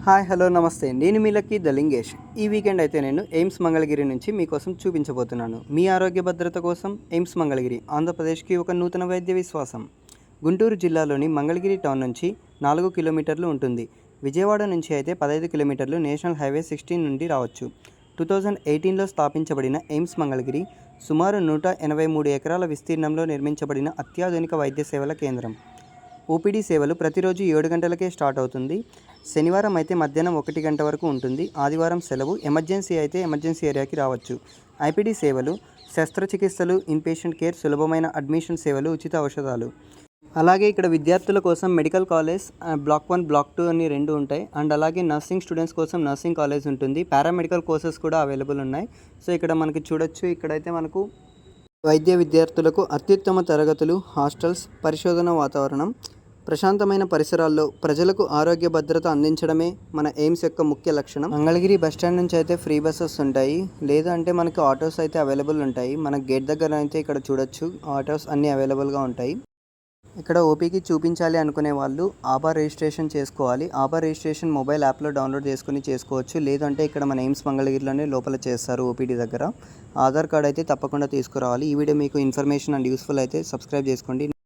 Hi hello నమస్తే, నేను మీ lucky the Lingesh. ఈ వీకెండ్ అయితే నేను ఎయిమ్స్ మంగళగిరి నుంచి మీకోసం చూపించబోతున్నాను. మీ ఆరోగ్య భద్రత కోసం ఎయిమ్స్ మంగళగిరి ఆంధ్రప్రదేశ్కి ఒక నూతన వైద్య విశ్వాసం. గుంటూరు జిల్లాలోని మంగళగిరి టౌన్ నుంచి 4 కిలోమీటర్లు ఉంటుంది. విజయవాడ నుంచి అయితే 15 కిలోమీటర్లు నేషనల్ హైవే 16 నుండి రావచ్చు. 2018లో స్థాపించబడిన ఎయిమ్స్ మంగళగిరి సుమారు 183 ఎకరాల విస్తీర్ణంలో నిర్మించబడిన అత్యాధునిక వైద్య సేవల కేంద్రం. ఓపీడీ సేవలు ప్రతిరోజు 7 గంటలకే స్టార్ట్ అవుతుంది. శనివారం అయితే మధ్యాహ్నం 1 గంట వరకు ఉంటుంది. ఆదివారం సెలవు. ఎమర్జెన్సీ అయితే ఎమర్జెన్సీ ఏరియాకి రావచ్చు. ఐపీడీ సేవలు, శస్త్రచికిత్సలు, ఇన్పేషెంట్ కేర్, సులభమైన అడ్మిషన్ సేవలు, ఉచిత ఔషధాలు. అలాగే ఇక్కడ విద్యార్థుల కోసం మెడికల్ కాలేజ్ బ్లాక్ 1 బ్లాక్ 2 అని 2 ఉంటాయి. అండ్ అలాగే నర్సింగ్ స్టూడెంట్స్ కోసం నర్సింగ్ కాలేజ్ ఉంటుంది. పారామెడికల్ కోర్సెస్ కూడా అవైలబుల్ ఉన్నాయి. సో ఇక్కడ మనకి చూడొచ్చు, ఇక్కడైతే మనకు వైద్య విద్యార్థులకు అత్యుత్తమ తరగతులు, హాస్టల్స్, పరిశోధన వాతావరణం, ప్రశాంతమైన పరిసరాల్లో ప్రజలకు ఆరోగ్య భద్రత అందించడమే మన ఎయిమ్స్ యొక్క ముఖ్య లక్షణం. మంగళగిరి బస్టాండ్ నుంచి అయితే ఫ్రీ బస్సెస్ ఉంటాయి, లేదంటే మనకి ఆటోస్ అయితే అవైలబుల్ ఉంటాయి. మన గేట్ దగ్గర అయితే ఇక్కడ చూడొచ్చు, ఆటోస్ అన్నీ అవైలబుల్గా ఉంటాయి. ఇక్కడ ఓపీకి చూపించాలి అనుకునే వాళ్ళు ఆధార్ రిజిస్ట్రేషన్ చేసుకోవాలి. ఆధార్ రిజిస్ట్రేషన్ మొబైల్ యాప్లో డౌన్లోడ్ చేసుకుని చేసుకోవచ్చు, లేదంటే ఇక్కడ మన ఎయిమ్స్ మంగళగిరిలోనే లోపల చేస్తారు ఓపీడీ దగ్గర. ఆధార్ కార్డ్ అయితే తప్పకుండా తీసుకురావాలి. ఈ వీడియో మీకు ఇన్ఫర్మేషన్ అండ్ యూస్ఫుల్ అయితే సబ్స్క్రైబ్ చేసుకోండి.